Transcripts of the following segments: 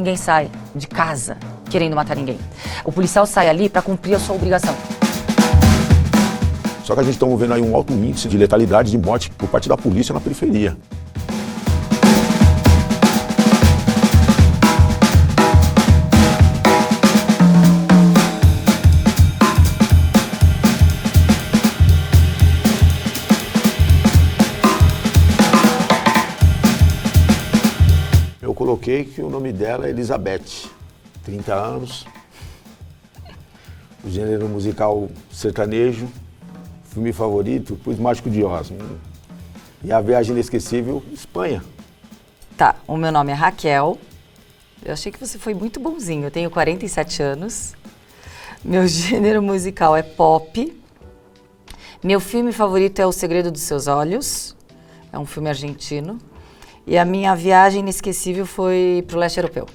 ninguém sai de casa querendo matar ninguém. O policial sai ali para cumprir a sua obrigação. Só que a gente está vendo aí um alto índice de letalidade, de morte por parte da polícia na periferia. Eu coloquei que o nome dela é Elizabeth, 30 anos, o gênero musical sertanejo, filme favorito, pus Mágico de Oz. E a viagem inesquecível, Espanha. Tá, o meu nome é Raquel. Eu achei que você foi muito bonzinho. Eu tenho 47 anos. Meu gênero musical é pop. Meu filme favorito é O Segredo dos Seus Olhos. É um filme argentino. E a minha viagem inesquecível foi pro leste europeu.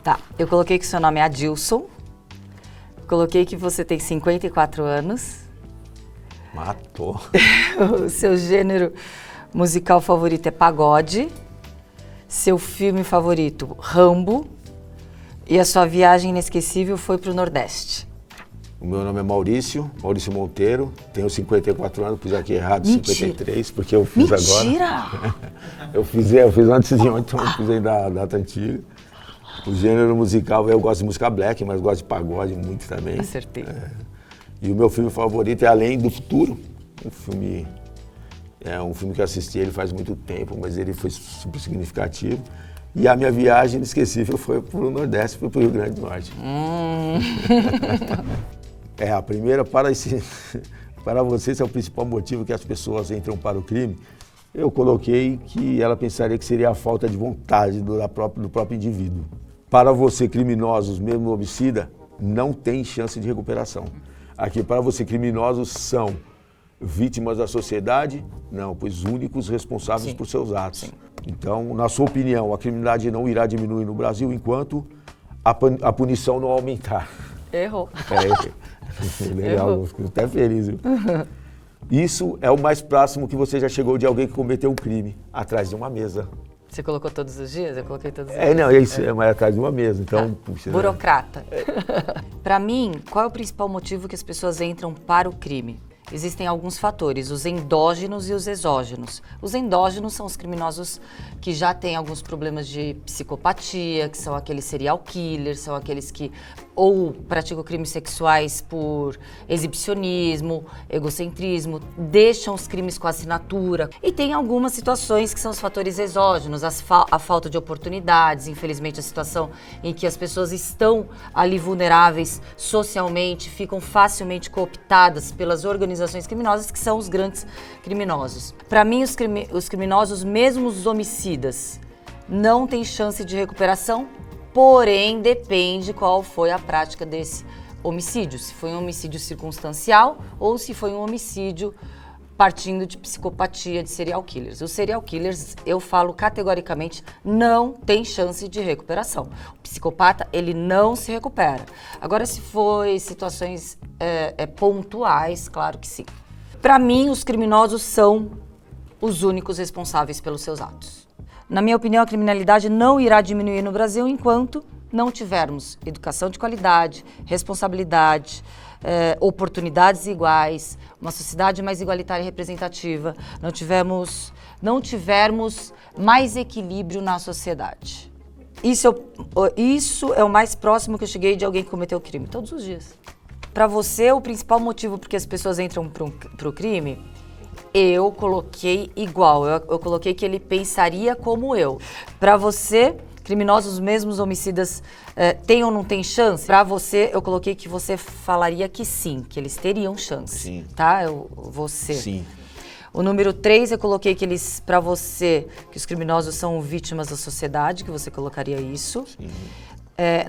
Tá, eu coloquei que seu nome é Adilson. Coloquei que você tem 54 anos. Matou. O seu gênero musical favorito é pagode. Seu filme favorito, Rambo. E a sua viagem inesquecível foi pro Nordeste. O meu nome é Maurício Monteiro, tenho 54 anos, pus aqui errado, Mentira. 53, porque eu fiz agora. Mentira! Eu fiz antes de ontem, então eu fiz aí da data antiga. O gênero musical, eu gosto de música black, mas gosto de pagode muito também. Acertei. E o meu filme favorito é Além do Futuro, um filme que eu assisti ele faz muito tempo, mas ele foi super significativo. E a minha viagem inesquecível foi para o Nordeste, foi para o Rio Grande do Norte. A primeira, para você, esse é o principal motivo que as pessoas entram para o crime. Eu coloquei que ela pensaria que seria a falta de vontade do próprio indivíduo. Para você, criminosos, mesmo homicida, não tem chance de recuperação. Aqui, para você, criminosos são vítimas da sociedade? Não, pois únicos responsáveis por seus atos. Sim. Então, na sua opinião, a criminalidade não irá diminuir no Brasil enquanto a punição não aumentar. Errou. Legal, fico até feliz. Viu? Isso é o mais próximo que você já chegou de alguém que cometeu um crime, atrás de uma mesa. Você colocou todos os dias? Eu coloquei todos os dias. Não, isso é mais atrás de uma mesa, então... Puxa, burocrata. Para mim, qual é o principal motivo que as pessoas entram para o crime? Existem alguns fatores, os endógenos e os exógenos. Os endógenos são os criminosos que já têm alguns problemas de psicopatia, que são aqueles serial killers, são aqueles que ou praticam crimes sexuais por exibicionismo, egocentrismo, deixam os crimes com assinatura. E tem algumas situações que são os fatores exógenos, a falta de oportunidades, infelizmente a situação em que as pessoas estão ali vulneráveis socialmente, ficam facilmente cooptadas pelas organizações criminosas, que são os grandes criminosos. Para mim, os criminosos, mesmo os homicidas, não têm chance de recuperação, porém depende qual foi a prática desse homicídio, se foi um homicídio circunstancial ou se foi um homicídio partindo de psicopatia de serial killers. Os serial killers, eu falo categoricamente, não tem chance de recuperação. O psicopata, ele não se recupera. Agora, se foi situações pontuais, claro que sim. Para mim, os criminosos são os únicos responsáveis pelos seus atos. Na minha opinião, a criminalidade não irá diminuir no Brasil enquanto não tivermos educação de qualidade, responsabilidade, oportunidades iguais, uma sociedade mais igualitária e representativa, não tivermos mais equilíbrio na sociedade. Isso é o mais próximo que eu cheguei de alguém que cometeu crime, todos os dias. Para você, o principal motivo por que as pessoas entram para o crime, eu coloquei igual, eu coloquei que ele pensaria como eu. Para você, criminosos, mesmos homicidas, têm ou não têm chance? Para você, eu coloquei que você falaria que sim, que eles teriam chance. Sim. Tá? Você. Sim. O número 3, eu coloquei que para você, que os criminosos são vítimas da sociedade, que você colocaria isso. Sim.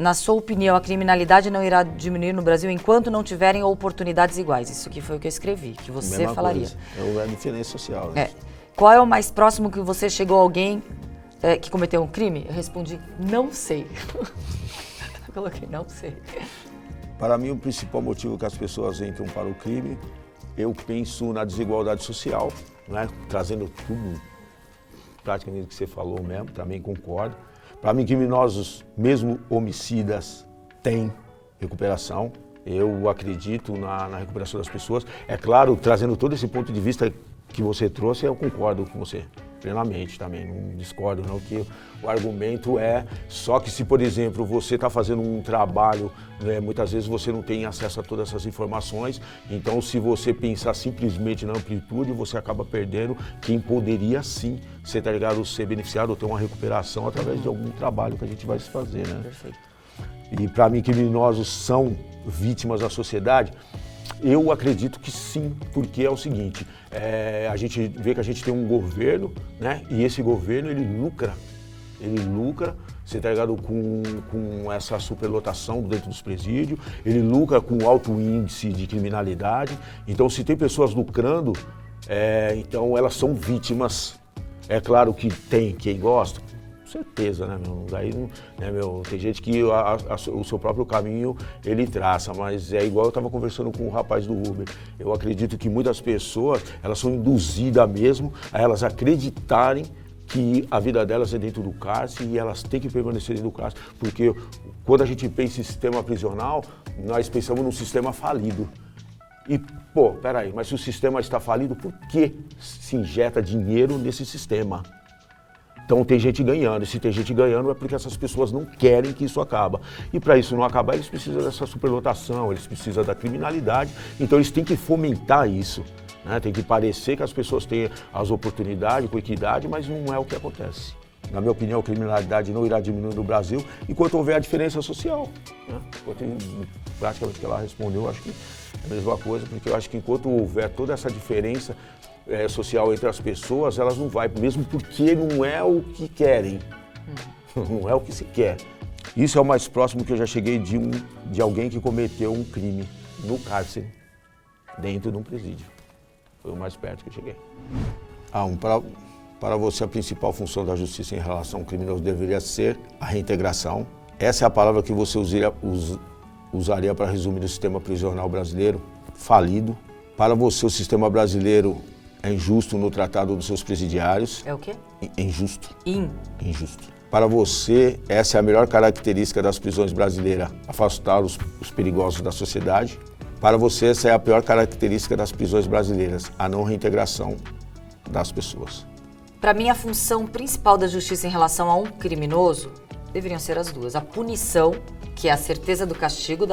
Na sua opinião, a criminalidade não irá diminuir no Brasil enquanto não tiverem oportunidades iguais. Isso aqui foi o que eu escrevi, que você mesma falaria. Coisa. É a diferença social. Né? Qual é o mais próximo que você chegou a alguém que cometeu um crime? Eu respondi, não sei. Eu coloquei, não sei. Para mim, o principal motivo que as pessoas entram para o crime, eu penso na desigualdade social, né? Trazendo tudo praticamente o que você falou mesmo, também concordo. Para mim, criminosos, mesmo homicidas, têm recuperação. Eu acredito na recuperação das pessoas. É claro, trazendo todo esse ponto de vista que você trouxe, eu concordo com você plenamente também, não discordo não, que o argumento é só que se, por exemplo, você está fazendo um trabalho, né, muitas vezes você não tem acesso a todas essas informações, então se você pensar simplesmente na amplitude, você acaba perdendo quem poderia sim ser, tá ligado, ser beneficiado ou ter uma recuperação através de algum trabalho que a gente vai se fazer, né? Perfeito. E para mim, criminosos são vítimas da sociedade? Eu acredito que sim, porque é o seguinte, a gente vê que a gente tem um governo, né? E esse governo, ele lucra, você tá ligado, com essa superlotação dentro dos presídios, ele lucra com alto índice de criminalidade, então se tem pessoas lucrando, então elas são vítimas. É claro que tem quem gosta, certeza, né, meu? Daí, né, meu, tem gente que o seu próprio caminho ele traça, mas é igual eu estava conversando com o rapaz do Uber. Eu acredito que muitas pessoas, elas são induzidas mesmo a elas acreditarem que a vida delas é dentro do cárcere e elas têm que permanecer dentro do cárcere, porque quando a gente pensa em sistema prisional, nós pensamos num sistema falido. E, pô, peraí, mas se o sistema está falido, por que se injeta dinheiro nesse sistema? Então tem gente ganhando, e se tem gente ganhando é porque essas pessoas não querem que isso acabe. E para isso não acabar, eles precisam dessa superlotação, eles precisam da criminalidade, então eles têm que fomentar isso, né? Tem que parecer que as pessoas têm as oportunidades com equidade, mas não é o que acontece. Na minha opinião, a criminalidade não irá diminuir no Brasil enquanto houver a diferença social, né? Praticamente o que ela respondeu, eu acho que é a mesma coisa, porque eu acho que enquanto houver toda essa diferença social entre as pessoas, elas não vão, mesmo porque não é o que querem, não é o que se quer. Isso é o mais próximo que eu já cheguei de alguém que cometeu um crime no cárcere, dentro de um presídio. Foi o mais perto que eu cheguei. Para você, a principal função da justiça em relação ao criminoso deveria ser a reintegração. Essa é a palavra que você usaria para resumir o sistema prisional brasileiro, falido. Para você, o sistema brasileiro é injusto no tratado dos seus presidiários. É o quê? Injusto. Injusto. Para você, essa é a melhor característica das prisões brasileiras, afastar os perigosos da sociedade. Para você, essa é a pior característica das prisões brasileiras, a não reintegração das pessoas. Para mim, a função principal da justiça em relação a um criminoso deveriam ser as duas. A punição, que é a certeza do castigo,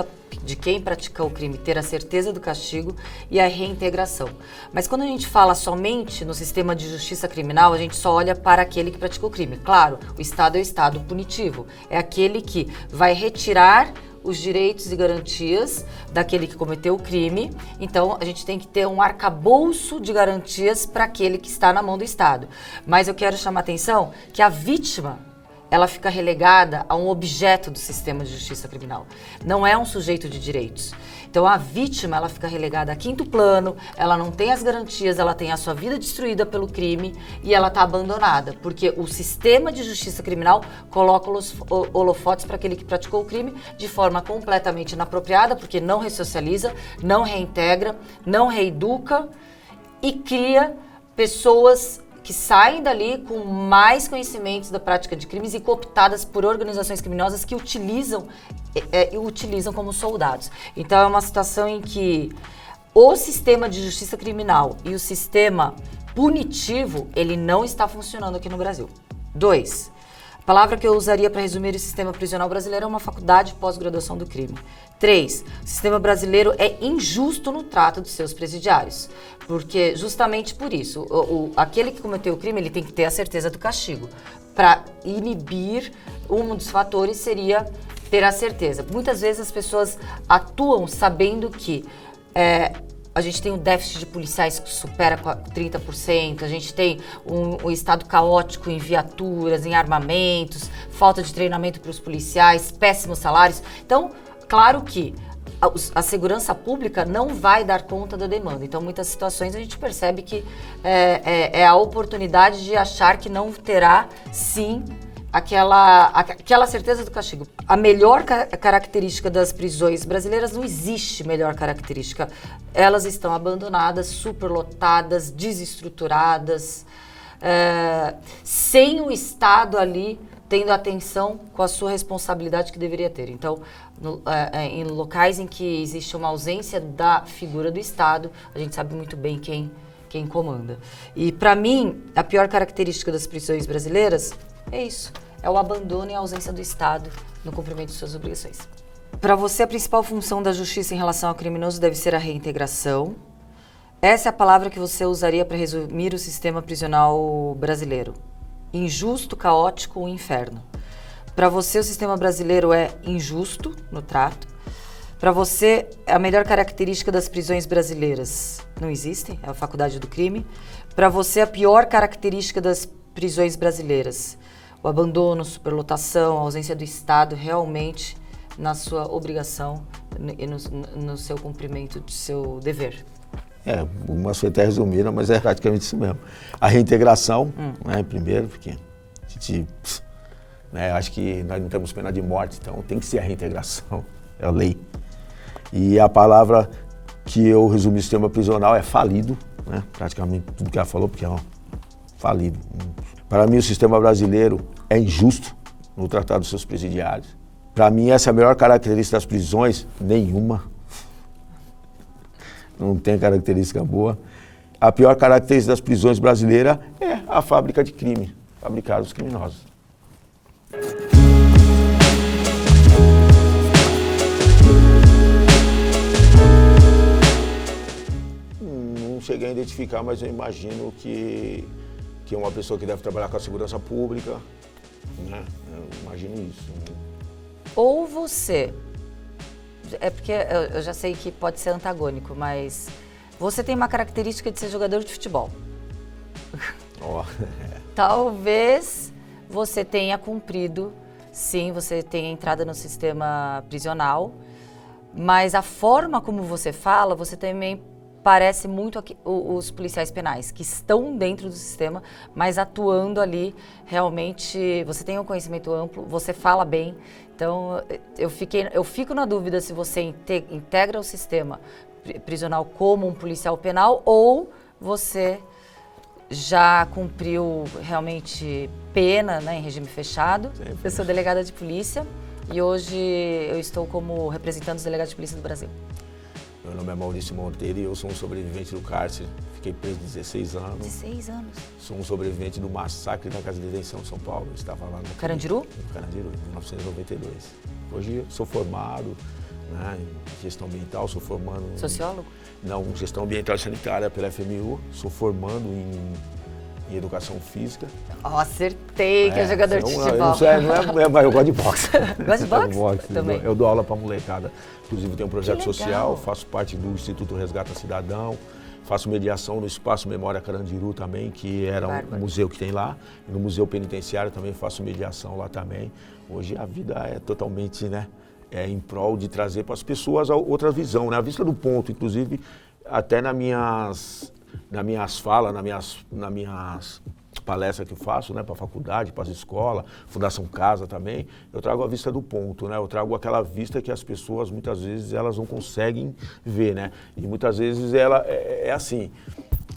de quem praticou o crime ter a certeza do castigo, e a reintegração. Mas quando a gente fala somente no sistema de justiça criminal, a gente só olha para aquele que praticou o crime. Claro, o Estado é o Estado punitivo. É aquele que vai retirar os direitos e garantias daquele que cometeu o crime. Então, a gente tem que ter um arcabouço de garantias para aquele que está na mão do Estado. Mas eu quero chamar a atenção que a vítima, ela fica relegada a um objeto do sistema de justiça criminal. Não é um sujeito de direitos. Então, a vítima, ela fica relegada a quinto plano, ela não tem as garantias, ela tem a sua vida destruída pelo crime e ela está abandonada, porque o sistema de justiça criminal coloca os holofotes para aquele que praticou o crime de forma completamente inapropriada, porque não ressocializa, não reintegra, não reeduca e cria pessoas que saem dali com mais conhecimentos da prática de crimes e cooptadas por organizações criminosas que utilizam como soldados. Então é uma situação em que o sistema de justiça criminal e o sistema punitivo, ele não está funcionando aqui no Brasil. 2. A palavra que eu usaria para resumir o sistema prisional brasileiro é uma faculdade de pós-graduação do crime. 3. O sistema brasileiro é injusto no trato dos seus presidiários, porque justamente por isso, aquele que cometeu o crime, ele tem que ter a certeza do castigo. Para inibir, um dos fatores seria ter a certeza. Muitas vezes as pessoas atuam sabendo que a gente tem um déficit de policiais que supera 30%, a gente tem um estado caótico em viaturas, em armamentos, falta de treinamento para os policiais, péssimos salários. Então, claro que a segurança pública não vai dar conta da demanda. Então, muitas situações a gente percebe que é a oportunidade de achar que não terá, sim, aquela certeza do castigo. A melhor característica das prisões brasileiras, não existe melhor característica. Elas estão abandonadas, superlotadas, desestruturadas, sem o Estado ali tendo atenção com a sua responsabilidade que deveria ter. Então, em locais em que existe uma ausência da figura do Estado, a gente sabe muito bem quem comanda. E, para mim, a pior característica das prisões brasileiras é isso, é o abandono e a ausência do Estado no cumprimento de suas obrigações. Para você, a principal função da justiça em relação ao criminoso deve ser a reintegração. Essa é a palavra que você usaria para resumir o sistema prisional brasileiro. Injusto, caótico, um inferno. Para você, o sistema brasileiro é injusto no trato. Para você, a melhor característica das prisões brasileiras não existe, é a faculdade do crime. Para você, a pior característica das prisões brasileiras, o abandono, superlotação, a ausência do Estado realmente na sua obrigação e no seu cumprimento de seu dever. Algumas foi até resumiram, mas é praticamente isso mesmo. A reintegração, né, primeiro, porque a gente, acho que nós não temos pena de morte, então tem que ser a reintegração, é a lei. E a palavra que eu resumi o sistema prisional é falido, né, praticamente tudo que ela falou, porque é falido. Para mim, o sistema brasileiro é injusto no tratar dos seus presidiários. Para mim, essa é a melhor característica das prisões, nenhuma. Não tem característica boa. A pior característica das prisões brasileiras é a fábrica de crime, fabricar os criminosos. Não cheguei a identificar, mas eu imagino que é uma pessoa que deve trabalhar com a segurança pública, né? Eu imagino isso. Ou você... É porque eu já sei que pode ser antagônico, mas você tem uma característica de ser jogador de futebol. Talvez você tenha cumprido, sim, você tenha entrado no sistema prisional, mas a forma como você fala, você também parece muito os policiais penais, que estão dentro do sistema, mas atuando ali, realmente, você tem um conhecimento amplo, você fala bem. Então, eu fico na dúvida se você integra o sistema prisional como um policial penal ou você já cumpriu realmente pena, né, em regime fechado. Sim. Eu sou delegada de polícia e hoje eu estou como representando os delegados de polícia do Brasil. Meu nome é Maurício Monteiro e eu sou um sobrevivente do cárcere. Fiquei preso 16 anos. 16 anos? Sou um sobrevivente do massacre da Casa de Detenção de São Paulo. Eu estava lá no Carandiru? No Carandiru, em 1992. Hoje eu sou formado, né, em gestão ambiental, sou formando... Sociólogo? Não, gestão ambiental e sanitária pela FMU. Sou formando em educação física. Acertei que é jogador de futebol. Mas eu gosto de boxe. Gosta de boxe? Também. Eu dou aula para molecada. Inclusive tenho um projeto social, faço parte do Instituto Resgata Cidadão, faço mediação no Espaço Memória Carandiru também, que era um museu que tem lá. E no Museu Penitenciário também faço mediação lá também. Hoje a vida é totalmente, né, em prol de trazer para as pessoas outra visão, né? A vista do ponto, inclusive, até nas minhas falas, nas minhas palestras que eu faço, né, para a faculdade, para as escolas, Fundação Casa também, eu trago a vista do ponto, né? Eu trago aquela vista que as pessoas, muitas vezes, elas não conseguem ver, né? E muitas vezes ela é assim,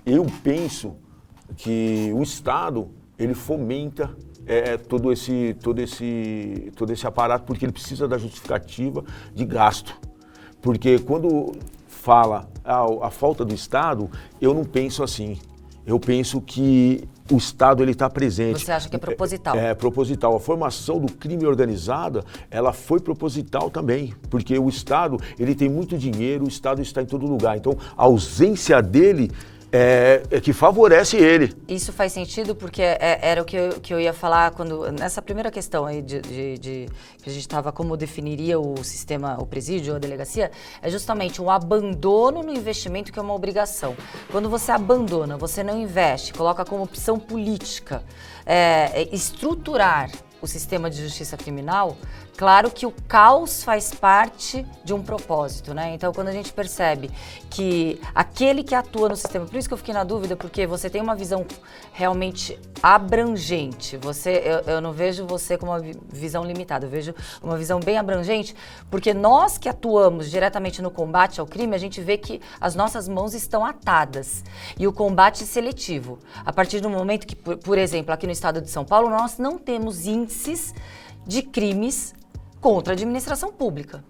eu penso que o Estado, ele fomenta todo esse aparato, porque ele precisa da justificativa de gasto. Porque quando fala a falta do Estado, eu não penso assim. Eu penso que o Estado está presente. Você acha que é proposital? É proposital. A formação do crime organizado, ela foi proposital também, porque o Estado, ele tem muito dinheiro, o Estado está em todo lugar. Então, a ausência dele é que favorece ele. Isso faz sentido porque era o que eu ia falar nessa primeira questão aí que a gente estava como definiria o sistema, o presídio, a delegacia, é justamente um abandono no investimento que é uma obrigação. Quando você abandona, você não investe, coloca como opção política estruturar o sistema de justiça criminal, Claro que o caos faz parte de um propósito, né? Então, quando a gente percebe que aquele que atua no sistema, por isso que eu fiquei na dúvida, porque você tem uma visão realmente abrangente. Eu não vejo você com uma visão limitada, eu vejo uma visão bem abrangente, porque nós que atuamos diretamente no combate ao crime, a gente vê que as nossas mãos estão atadas. E o combate seletivo. A partir do momento que, por exemplo, aqui no estado de São Paulo, nós não temos índices de crimes contra a administração pública.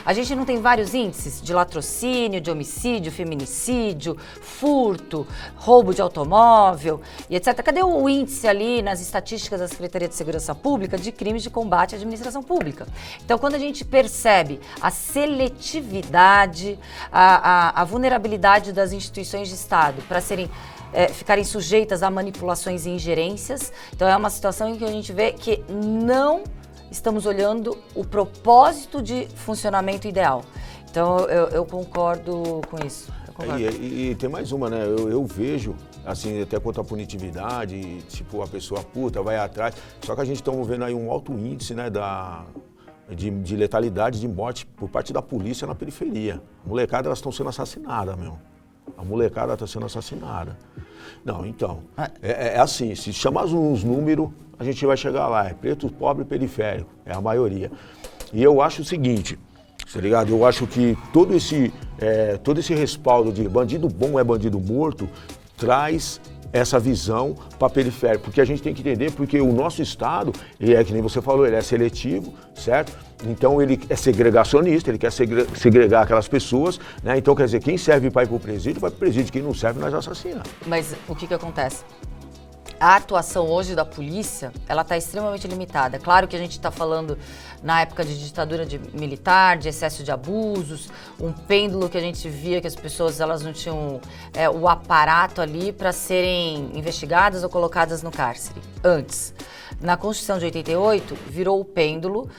A gente não tem vários índices de latrocínio, de homicídio, feminicídio, furto, roubo de automóvel e etc. Cadê o índice ali nas estatísticas da Secretaria de Segurança Pública de crimes de combate à administração pública? Então, quando a gente percebe a seletividade, a vulnerabilidade das instituições de Estado para ficarem sujeitas a manipulações e ingerências, então é uma situação em que a gente vê que não estamos olhando o propósito de funcionamento ideal. Então, eu concordo com isso. E tem mais uma, né? Eu vejo, assim, até quanto à punitividade, tipo, a pessoa puta vai atrás, só que a gente está vendo aí um alto índice, né, de letalidade, de morte por parte da polícia na periferia. Molecada, elas estão sendo assassinadas, meu. A molecada está sendo assassinada. Não, então, é assim, se chamar uns números, a gente vai chegar lá. É preto, pobre, periférico, é a maioria. E eu acho o seguinte, tá ligado? Eu acho que todo esse respaldo de bandido bom é bandido morto, traz essa visão para periférico, porque a gente tem que entender, porque o nosso Estado, que nem você falou, ele é seletivo, certo? Então ele é segregacionista, ele quer segregar aquelas pessoas, né? Então quer dizer, quem serve para ir para o presídio, vai para o presídio, quem não serve, nós assassinamos. Mas o que acontece? A atuação hoje da polícia, ela está extremamente limitada. Claro que a gente está falando na época de ditadura militar, de excesso de abusos, um pêndulo que a gente via que as pessoas elas não tinham o aparato ali para serem investigadas ou colocadas no cárcere. Antes, na Constituição de 88, virou o pêndulo.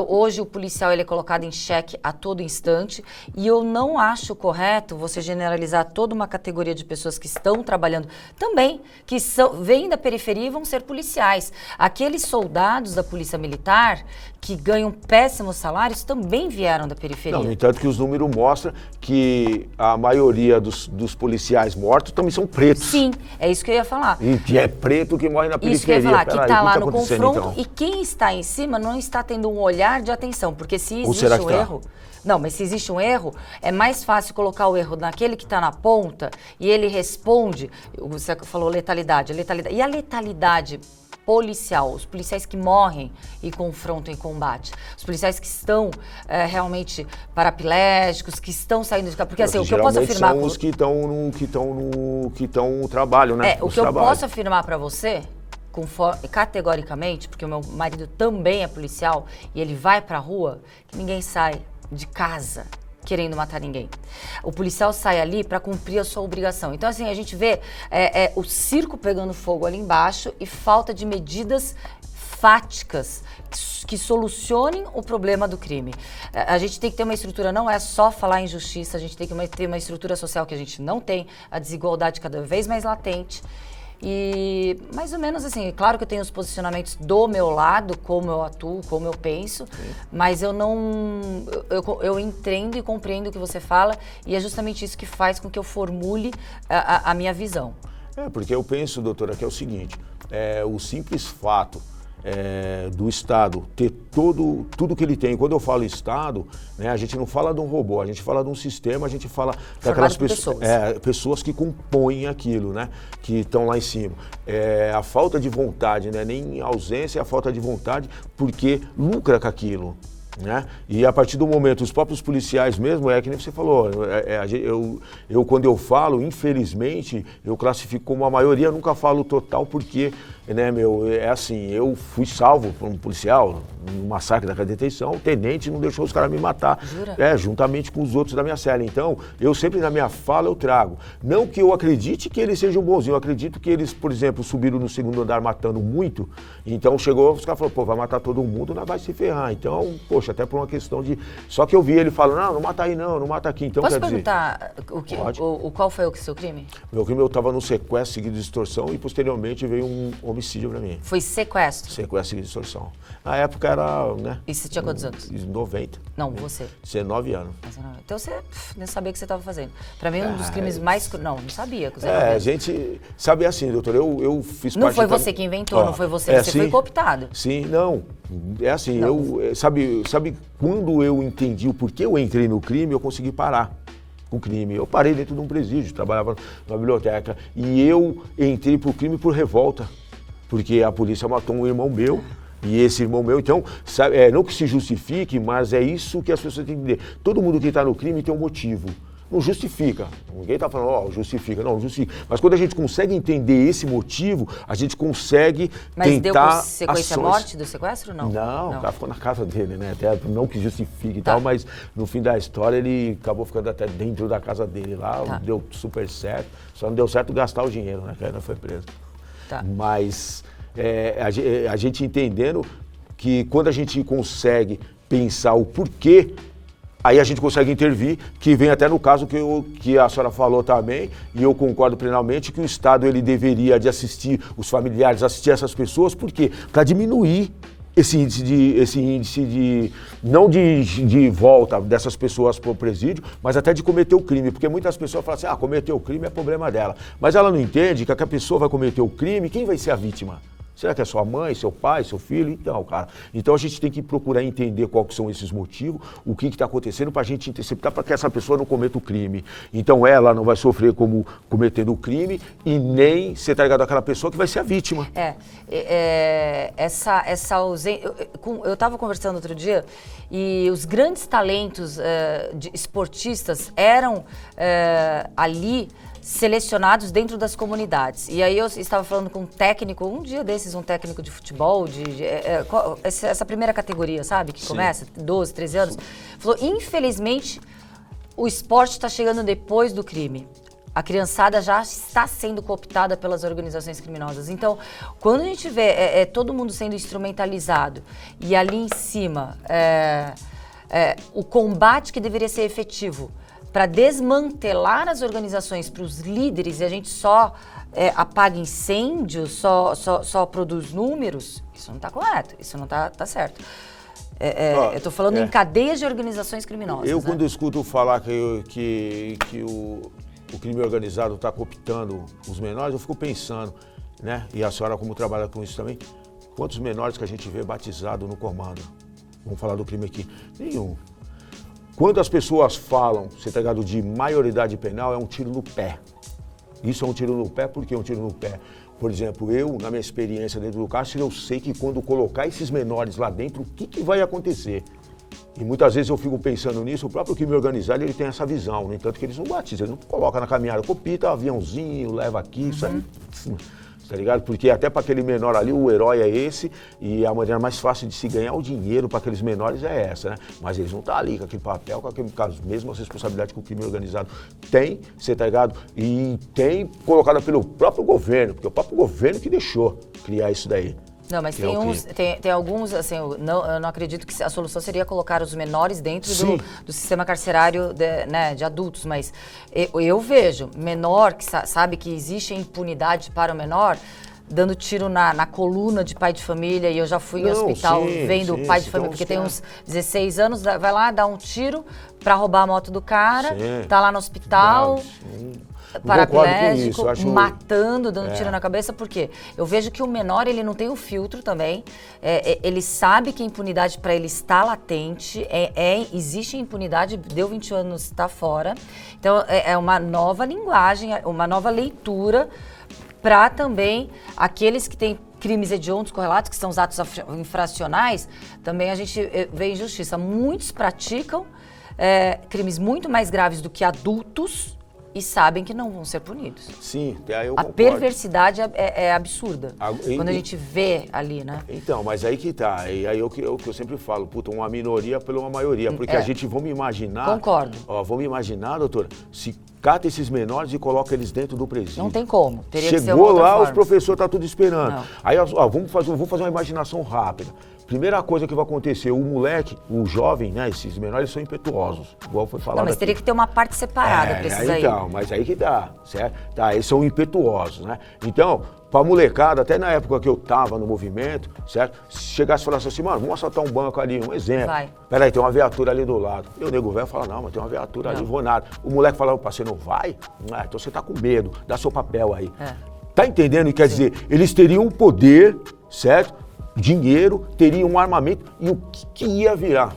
Hoje o policial ele é colocado em xeque a todo instante e eu não acho correto você generalizar toda uma categoria de pessoas que estão trabalhando também, que vêm da periferia e vão ser policiais. Aqueles soldados da Polícia Militar que ganham péssimos salários também vieram da periferia. Não, no entanto que os números mostram que a maioria dos policiais mortos também são pretos. Sim, é isso que eu ia falar. E é preto que morre na periferia. Isso que eu ia falar, que está lá no confronto então? E quem está em cima não está tendo um olhar de atenção, porque se existe um erro... Não, mas se existe um erro, é mais fácil colocar o erro naquele que está na ponta e ele responde, você falou letalidade. E a letalidade policial, os policiais que morrem e confrontam em combate, os policiais que estão realmente paraplégicos, que estão saindo de casa, porque assim, o que eu posso afirmar... são os que estão no trabalho, né? O que eu posso afirmar para você... categoricamente, porque o meu marido também é policial e ele vai pra rua, que ninguém sai de casa querendo matar ninguém. O policial sai ali para cumprir a sua obrigação. Então, assim, a gente vê o circo pegando fogo ali embaixo e falta de medidas fáticas que solucionem o problema do crime. A gente tem que ter uma estrutura, não é só falar em justiça, a gente tem que ter uma estrutura social que a gente não tem, a desigualdade cada vez mais latente. E mais ou menos assim, claro que eu tenho os posicionamentos do meu lado, como eu atuo, como eu penso, mas eu entendo e compreendo o que você fala e é justamente isso que faz com que eu formule a minha visão. Porque eu penso, doutora, que é o seguinte, o simples fato do Estado ter tudo que ele tem. Quando eu falo Estado, né, a gente não fala de um robô, a gente fala de um sistema, a gente fala daquelas pessoas que compõem aquilo, né, que estão lá em cima. A falta de vontade, né, nem ausência, é a falta de vontade, porque lucra com aquilo. Né? E a partir do momento, os próprios policiais mesmo, que nem você falou, quando eu falo, infelizmente, eu classifico como a maioria, eu nunca falo total, porque, né, assim, eu fui salvo por um policial, no massacre da detenção, o tenente não deixou os caras me matar, juntamente com os outros da minha cela. Então, eu sempre na minha fala eu trago, não que eu acredite que eles sejam bonzinhos, eu acredito que eles, por exemplo, subiram no segundo andar matando muito, então chegou, os caras falaram, pô, vai matar todo mundo, não vai se ferrar, então, poxa, até por uma questão de... Só que eu vi ele falando, não mata aí não mata aqui, então Posso quer dizer... Posso perguntar qual foi o seu crime? Meu crime, eu estava no sequestro seguido de extorsão e posteriormente veio um homicídio para mim. Foi sequestro? Sequestro e extorsão. Na época era, né? E você tinha quantos anos? 90. Não, você. 19 anos. Então você nem sabia o que você estava fazendo. Para mim, um dos crimes mais... Não sabia. Que você a gente... Sabe assim, doutor, eu fiz não parte... Não foi você que inventou, não foi você. Você foi cooptado. Sim, não. É assim, sabe quando eu entendi o porquê eu entrei no crime, eu consegui parar com o crime. Eu parei dentro de um presídio, trabalhava na biblioteca. E eu entrei pro crime por revolta. Porque a polícia matou um irmão meu. E esse irmão meu, então, sabe, não que se justifique, mas é isso que as pessoas têm que entender. Todo mundo que está no crime tem um motivo. Não justifica. Ninguém está falando, justifica. Não, justifica. Mas quando a gente consegue entender esse motivo, a gente consegue Mas tentar deu consequência à morte do sequestro, não? Não, o cara ficou na casa dele, né? Até não que justifique e tal, mas no fim da história ele acabou ficando até dentro da casa dele lá, deu super certo. Só não deu certo gastar o dinheiro, né? Que ainda foi preso. Mas... a gente entendendo que quando a gente consegue pensar o porquê, aí a gente consegue intervir, que vem até no caso que a senhora falou também, e eu concordo plenamente que o Estado ele deveria de assistir os familiares, assistir essas pessoas, por quê? Para diminuir esse índice de não de volta dessas pessoas para o presídio, mas até de cometer o crime, porque muitas pessoas falam assim, cometer o crime é problema dela, mas ela não entende que a pessoa vai cometer o crime, quem vai ser a vítima? Será que é sua mãe, seu pai, seu filho? Então, cara. Então a gente tem que procurar entender quais são esses motivos, o que está acontecendo para a gente interceptar para que essa pessoa não cometa o crime. Então ela não vai sofrer como cometendo o crime e nem ser ligado àquela pessoa que vai ser a vítima. Essa ausência... Eu estava conversando outro dia e os grandes talentos esportistas eram ali selecionados dentro das comunidades. E aí eu estava falando com um técnico, um dia desses, um técnico de futebol, essa primeira categoria, sabe? Que começa, 12, 13 anos. Falou, infelizmente, o esporte está chegando depois do crime. A criançada já está sendo cooptada pelas organizações criminosas. Então, quando a gente vê todo mundo sendo instrumentalizado e ali em cima o combate que deveria ser efetivo para desmantelar as organizações, para os líderes, e a gente só apaga incêndios, só produz números, isso não está correto, isso não está certo. Eu estou falando em cadeias de organizações criminosas. Quando eu escuto falar que o crime organizado está cooptando os menores, eu fico pensando, né? E a senhora, como trabalha com isso também, quantos menores que a gente vê batizado no comando? Vamos falar do crime aqui. Nenhum. Quando as pessoas falam, você está ligado, de maioridade penal, é um tiro no pé. Isso é um tiro no pé, por que um tiro no pé? Por exemplo, eu, na minha experiência dentro do cárcere, eu sei que quando colocar esses menores lá dentro, o que vai acontecer? E muitas vezes eu fico pensando nisso, o próprio crime organizado, ele tem essa visão, no entanto que eles não batizam, eles não colocam na caminhada, copita, aviãozinho, leva aqui, isso aí... Tá ligado? Porque até para aquele menor ali, o herói é esse, e a maneira mais fácil de se ganhar o dinheiro para aqueles menores é essa, né? Mas eles não estão ali com aquele papel, com as mesmas responsabilidades que o crime organizado tem, você tá ligado? E tem colocada pelo próprio governo, porque é o próprio governo que deixou criar isso daí. Não, mas tem alguns, assim, eu não acredito que a solução seria colocar os menores dentro do sistema carcerário de adultos, mas eu vejo menor que sabe que existe impunidade para o menor, dando tiro na coluna de pai de família, e eu já fui em hospital vendo pai de família, porque tem uns 16 anos, vai lá, dá um tiro para roubar a moto do cara, tá lá no hospital... paraplégico, matando, dando tiro na cabeça, porque eu vejo que o menor, ele não tem um filtro também, ele sabe que a impunidade para ele está latente, existe impunidade, deu 20 anos, está fora, então é uma nova linguagem, uma nova leitura para também aqueles que têm crimes hediondos correlatos, que são os atos infracionais, também a gente vê injustiça. Muitos praticam crimes muito mais graves do que adultos, e sabem que não vão ser punidos. Sim, aí eu concordo. A perversidade é absurda, quando a gente vê ali, né? Então, mas aí que tá, e aí é o que eu sempre falo, puta, uma minoria pela uma maioria, porque a gente, vamos imaginar... Concordo. Vamos imaginar, doutora, se cata esses menores e coloca eles dentro do presídio. Não tem como, teria que ser Chegou outra lá, forma. os professores tá tudo esperando. Não. Aí, vamos fazer uma imaginação rápida. Primeira coisa que vai acontecer, o moleque, o jovem, né, esses menores são impetuosos, igual foi falado. Não, mas aqui. teria que ter uma parte separada pra esses aí. Então, mas aí que dá, certo? Tá, eles são impetuosos, né? Então, pra molecada, até na época que eu tava no movimento, certo? Se chegasse e falasse assim, mano, vamos assaltar um banco ali, um exemplo. Vai. Peraí, tem uma viatura ali do lado. E o nego velho fala, não, mas tem uma viatura ali, vou nada. O moleque fala, opa, você não vai? Ah, então você tá com medo, dá seu papel aí. Tá entendendo? E quer dizer, eles teriam um poder, certo? Dinheiro, teriam um armamento e o que ia virar?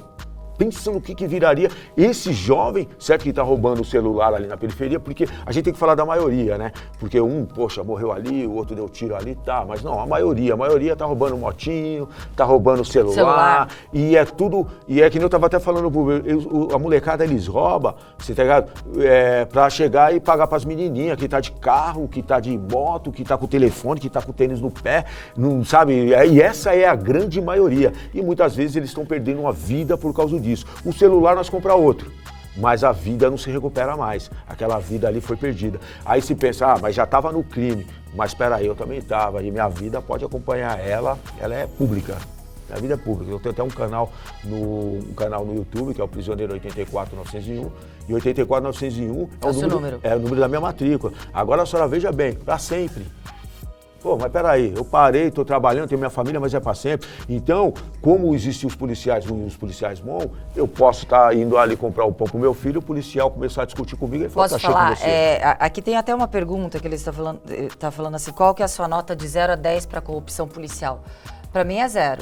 Pensa no que viraria esse jovem, certo, que está roubando o celular ali na periferia, porque a gente tem que falar da maioria, né? Porque um, poxa, morreu ali, o outro deu tiro ali, tá, mas não, a maioria tá roubando motinho, tá roubando celular. E é tudo, e é que nem eu tava até falando, a molecada eles roubam, você tá ligado? Pra chegar e pagar pras menininhas que tá de carro, que tá de moto, que tá com o telefone, que tá com o tênis no pé, não sabe? E essa é a grande maioria. E muitas vezes eles estão perdendo uma vida por causa disso. O celular nós compramos outro, mas a vida não se recupera mais. Aquela vida ali foi perdida. Aí se pensa, mas já estava no crime. Mas espera aí, eu também estava. E minha vida pode acompanhar ela é pública. A vida é pública. Eu tenho até um canal no YouTube, que é o Prisioneiro 84901. E 84901 é o número da minha matrícula. Agora a senhora veja bem, para sempre. Pô, mas peraí, eu parei, estou trabalhando, tenho minha família, mas é para sempre. Então, como existem os policiais ruins e os policiais bons, eu posso estar indo ali comprar o pão pro meu filho, o policial começar a discutir comigo e falar, posso falar? Aqui tem até uma pergunta que ele está falando assim, qual que é a sua nota de 0 a 10 para corrupção policial? Para mim é 0.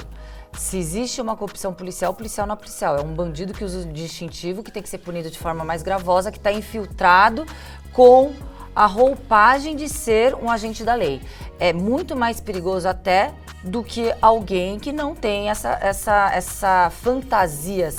Se existe uma corrupção policial, o policial não é policial. É um bandido que usa o distintivo, que tem que ser punido de forma mais gravosa, que está infiltrado com a roupagem de ser um agente da lei. É muito mais perigoso até do que alguém que não tem essa fantasia,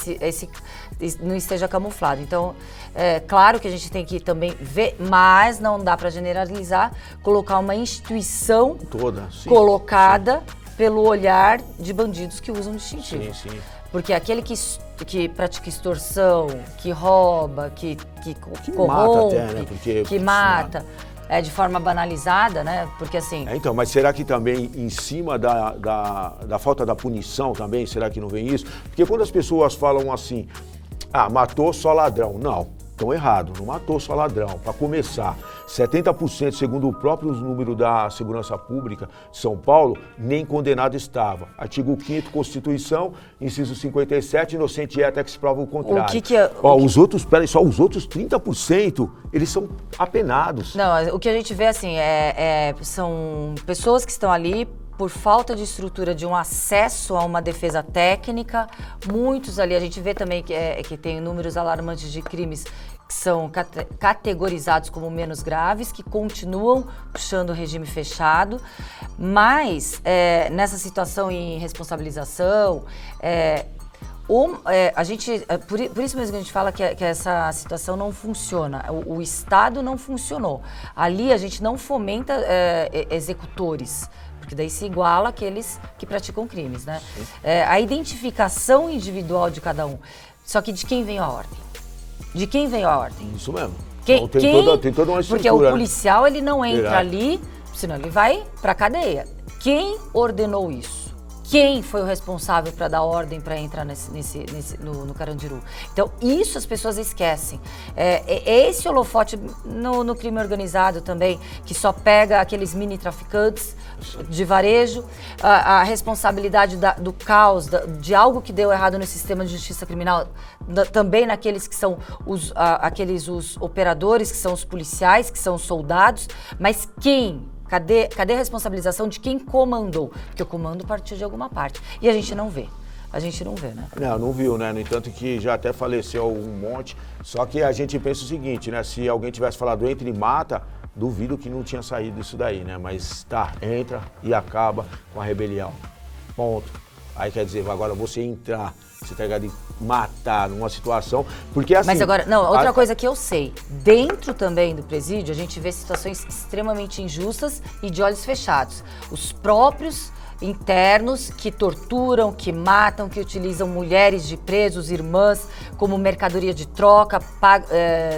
não esteja camuflado. Então, é claro que a gente tem que também ver, mas não dá para generalizar, colocar uma instituição toda, colocada pelo olhar de bandidos que usam distintivo. Sim. Porque aquele que pratica extorsão, que rouba, que corrompe, mata até, né? que mata, de forma banalizada, né? Porque assim... Então, mas será que também em cima da falta da punição também, será que não vem isso? Porque quando as pessoas falam assim, matou só ladrão. Não, estão errado, não matou só ladrão. Para começar, 70%, segundo o próprio número da Segurança Pública de São Paulo, nem condenado estava. Artigo 5º, Constituição, inciso 57, inocente é até que se prova o contrário. Os outros 30%, eles são apenados. Não, o que a gente vê assim, são pessoas que estão ali por falta de estrutura, de um acesso a uma defesa técnica. Muitos ali, a gente vê também que tem números alarmantes de crimes que são categorizados como menos graves, que continuam puxando o regime fechado, mas nessa situação em responsabilização, por isso mesmo que a gente fala que essa situação não funciona, o Estado não funcionou. Ali a gente não fomenta executores, porque daí se iguala àqueles que praticam crimes, né? A identificação individual de cada um, só que de quem vem a ordem? De quem veio a ordem? Isso mesmo. Tem toda uma estrutura. Porque o policial, ele não entra ali, senão ele vai pra cadeia. Quem ordenou isso? Quem foi o responsável para dar ordem para entrar no Carandiru? Então, isso as pessoas esquecem. Esse holofote no crime organizado também, que só pega aqueles mini traficantes de varejo, a responsabilidade do caos, de algo que deu errado no sistema de justiça criminal, também naqueles que são os operadores, que são os policiais, que são os soldados, mas quem? Cadê a responsabilização de quem comandou? Porque o comando partiu de alguma parte. E a gente não vê. Né? Não viu, né? No entanto que já até faleceu um monte. Só que a gente pensa o seguinte, né? Se alguém tivesse falado entra e mata, duvido que não tinha saído isso daí, né? Mas entra e acaba com a rebelião. Ponto. Aí quer dizer, agora você entrar, você tá ligado, e matar numa situação, porque assim... Mas agora, outra coisa que eu sei, dentro também do presídio, a gente vê situações extremamente injustas e de olhos fechados. Os próprios internos que torturam, que matam, que utilizam mulheres de presos, irmãs, como mercadoria de troca,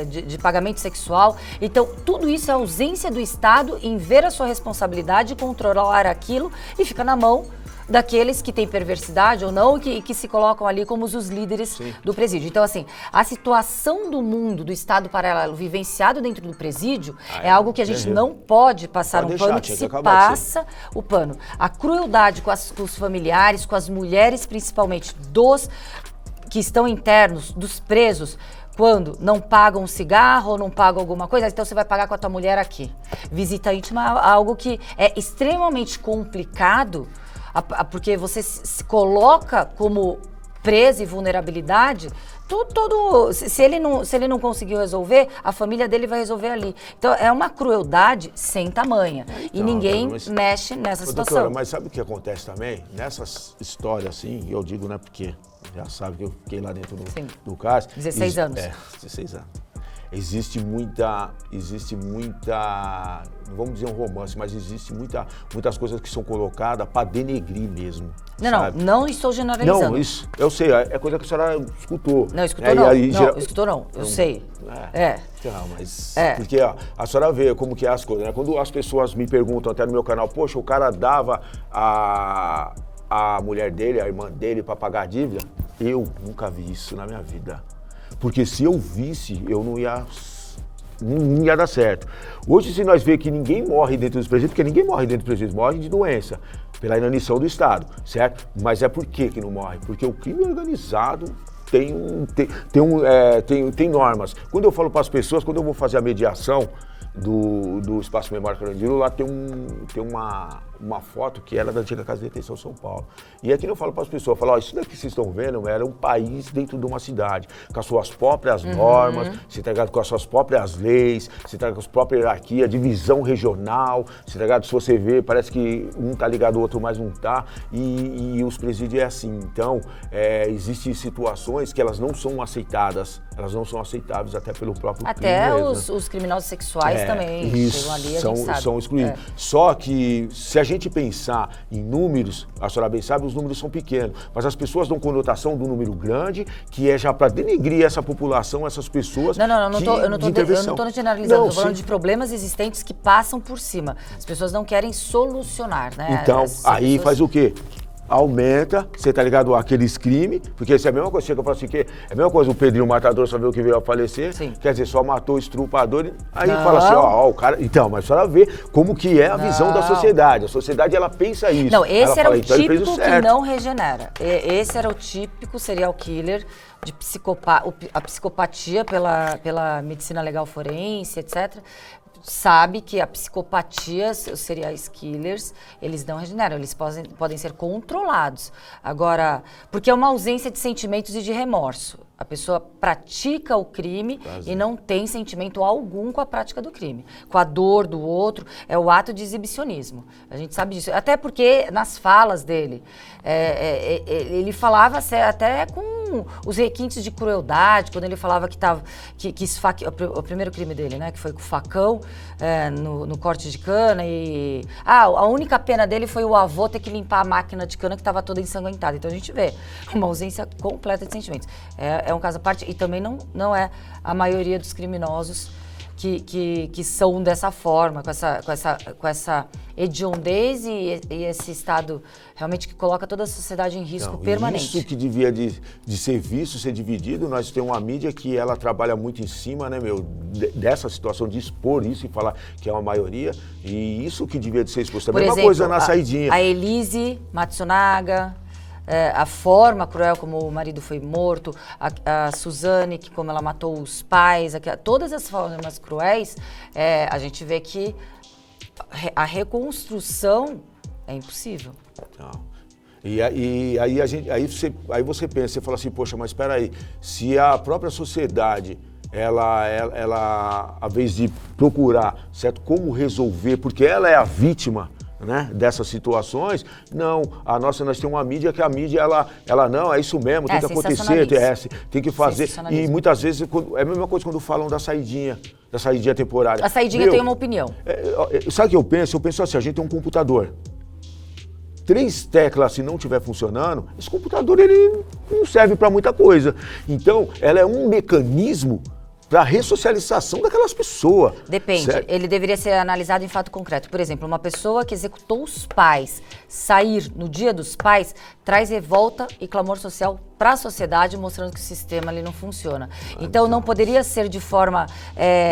de pagamento sexual. Então, tudo isso é ausência do Estado em ver a sua responsabilidade, controlar aquilo e fica na mão daqueles que têm perversidade ou não, que se colocam ali como os líderes do presídio. Então, assim, a situação do mundo, do Estado paralelo vivenciado dentro do presídio é algo que a gente não pode passar um pano, que se passa o pano. A crueldade com os familiares, com as mulheres, principalmente dos que estão internos, dos presos, quando não pagam um cigarro ou não pagam alguma coisa, então você vai pagar com a tua mulher aqui. Visita íntima é algo que é extremamente complicado, porque você se coloca como presa e vulnerabilidade. Se ele não conseguiu resolver, a família dele vai resolver ali. Então é uma crueldade sem tamanha. Então, e ninguém mexe nessa situação. Doutora, mas sabe o que acontece também? Nessas histórias assim, eu digo, né, porque já sabe que eu fiquei lá dentro do cárcere. 16 anos. 16 anos. Existe muita, não vamos dizer um romance, mas existe muitas coisas que são colocadas para denegrir mesmo. Não estou generalizando. Não, isso, eu sei, é coisa que a senhora escutou. Não, escutou não, eu sei. Não, mas porque ó, a senhora vê como que é as coisas, né? Quando as pessoas me perguntam até no meu canal, poxa, o cara dava a mulher dele, a irmã dele para pagar a dívida, eu nunca vi isso na minha vida. Porque se eu visse, eu não ia dar certo. Hoje, se nós vemos que ninguém morre dentro dos presídios, porque ninguém morre dentro dos presídios, morre de doença, pela inanição do Estado, certo? Mas é por que não morre? Porque o crime organizado tem normas. Quando eu falo para as pessoas, quando eu vou fazer a mediação do Espaço Memória Carandiru, lá tem uma foto que era da antiga Casa de Detenção São Paulo. E aqui eu falo para as pessoas, eu falo, isso daqui que vocês estão vendo, era um país dentro de uma cidade, com as suas próprias normas, você tá ligado, com as suas próprias leis, você tá ligado, com as próprias hierarquias, divisão regional, você tá ligado, se você vê, parece que um tá ligado ao outro, mas não tá, e os presídios é assim. Então, existem situações que elas não são aceitadas, elas não são aceitáveis até pelo próprio crime. Até os criminosos sexuais também chegam ali, a gente sabe. São excluídos. Só que se a gente pensar em números, a senhora bem sabe, os números são pequenos, mas as pessoas dão conotação do número grande, que é já para denegrir essa população, essas pessoas. Eu não estou generalizando, estou falando de problemas existentes que passam por cima. As pessoas não querem solucionar, né? Então, aí faz o quê? Aumenta, você tá ligado, aqueles crimes, porque isso é a mesma coisa, chega e fala assim, que é a mesma coisa, o Pedrinho Matador só viu que veio a falecer, quer dizer, só matou o estrupador, aí fala assim, ó, o cara, então, mas só ver como que é a visão da sociedade, a sociedade, ela pensa isso. Não, esse era o típico que não regenera, esse era o típico serial killer, de a psicopatia pela medicina legal forense, etc., sabe que a psicopatia, os serial killers, eles não regeneram, eles podem ser controlados. Agora, porque é uma ausência de sentimentos e de remorso. A pessoa pratica o crime e não tem sentimento algum com a prática do crime. Com a dor do outro, é o ato de exibicionismo. A gente sabe disso. Até porque nas falas dele, ele falava até com os requintes de crueldade, quando ele falava que o primeiro crime dele, né, que foi com o facão no corte de cana e... a única pena dele foi o avô ter que limpar a máquina de cana que estava toda ensanguentada. Então a gente vê uma ausência completa de sentimentos. É um caso à parte e também não é a maioria dos criminosos que são dessa forma, com essa hediondez e esse estado realmente que coloca toda a sociedade em risco permanente. Isso que devia de ser visto, ser dividido, nós temos uma mídia que ela trabalha muito em cima, né, dessa situação de expor isso e falar que é uma maioria, e isso que devia de ser exposto. A mesma coisa na saidinha. A Elise Matsunaga, a forma cruel como o marido foi morto, a Suzane, que como ela matou os pais, todas as formas cruéis, a gente vê que a reconstrução é impossível. Não. Aí você pensa, você fala assim, poxa, mas espera aí, se a própria sociedade ela, a vez de procurar, certo, como resolver, porque ela é a vítima, né, dessas situações, nós temos uma mídia que a mídia, ela não, é isso mesmo, tem que acontecer, tem que fazer, e muitas vezes, é a mesma coisa quando falam da saidinha temporária. A saidinha tem uma opinião. Sabe o que eu penso? Eu penso assim, a gente tem um computador, 3 teclas, se não estiver funcionando, esse computador ele não serve para muita coisa. Então, ela é um mecanismo para a ressocialização daquelas pessoas. Depende, certo? ele deveria ser analisado em fato concreto. Por exemplo, uma pessoa que executou os pais sair no dia dos pais traz revolta e clamor social para a sociedade, mostrando que o sistema ali não funciona. Então não poderia ser de forma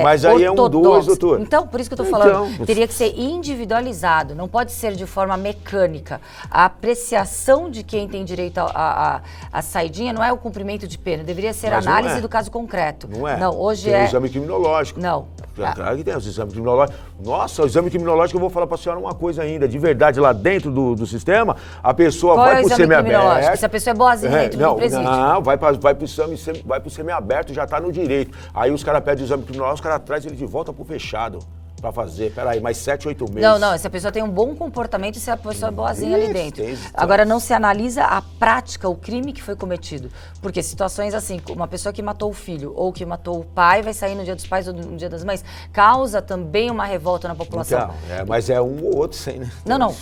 Mas aí é dois, doutor. Então, por isso que eu estou falando, teria que ser individualizado, não pode ser de forma mecânica. A apreciação de quem tem direito a saidinha não é o cumprimento de pena, deveria ser Mas análise do caso concreto. Não é? Não, hoje tem o exame criminológico. Não. Claro que tem os exames criminológicos. Nossa, o exame criminológico, eu vou falar para a senhora uma coisa ainda. De verdade, lá dentro do sistema, a pessoa vai para o semiaberto. Se a pessoa é boazinha dentro do presídio. Não, vai para o semiaberto, já está no direito. Aí os caras pedem o exame criminológico, os caras trazem ele de volta para o fechado. Pra fazer, peraí, mais 7, 8 meses. Não, se a pessoa tem um bom comportamento e se a pessoa é boazinha ali dentro. Agora, não se analisa a prática, o crime que foi cometido. Porque situações assim, uma pessoa que matou o filho ou que matou o pai, vai sair no dia dos pais ou no dia das mães, causa também uma revolta na população. Então, mas é um ou outro sem, né? Não,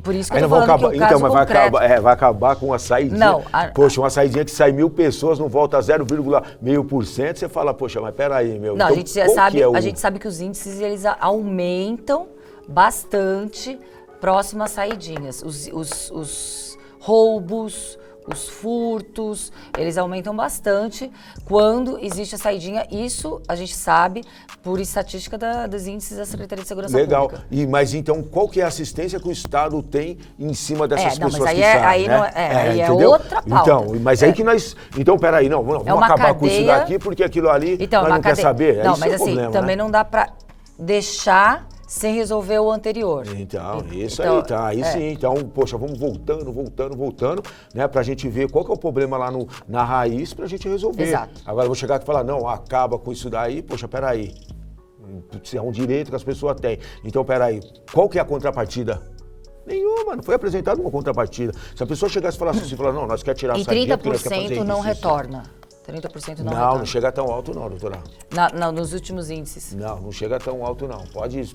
por isso que eu tô falando que o caso concreto... vai acabar com uma saidinha. Não. Poxa, uma saidinha que sai 1.000 pessoas, não volta a 0,5%, você fala, poxa, mas peraí, meu. Não, então, a gente sabe que os índices, eles aumentam bastante próximo às saidinhas. Os roubos, os furtos, eles aumentam bastante quando existe a saidinha. Isso a gente sabe por estatística dos índices da Secretaria de Segurança Pública. Legal. Mas então, qual que é a assistência que o Estado tem em cima dessas pessoas mas que saem, aí né? Aí é outra pauta. Então, mas aí que nós... Então, peraí, não, vamos acabar com isso daqui, porque aquilo ali nós não quer saber. Não, mas assim, também não dá para deixar sem resolver o anterior. Então, isso aí, tá. Aí sim. Então, poxa, vamos voltando, né? Pra gente ver qual que é o problema lá na raiz pra gente resolver. Exato. Agora eu vou chegar aqui e falar, não, acaba com isso daí, poxa, peraí. É um direito que as pessoas têm. Então, peraí, qual que é a contrapartida? Nenhuma, não foi apresentada uma contrapartida. Se a pessoa chegasse e falasse assim, não, nós queremos tirar a saidinha porque nós queremos fazer 30% não isso. retorna. 30% não retorna. Não chega tão alto não, doutora. Não, nos últimos índices. Não chega tão alto não.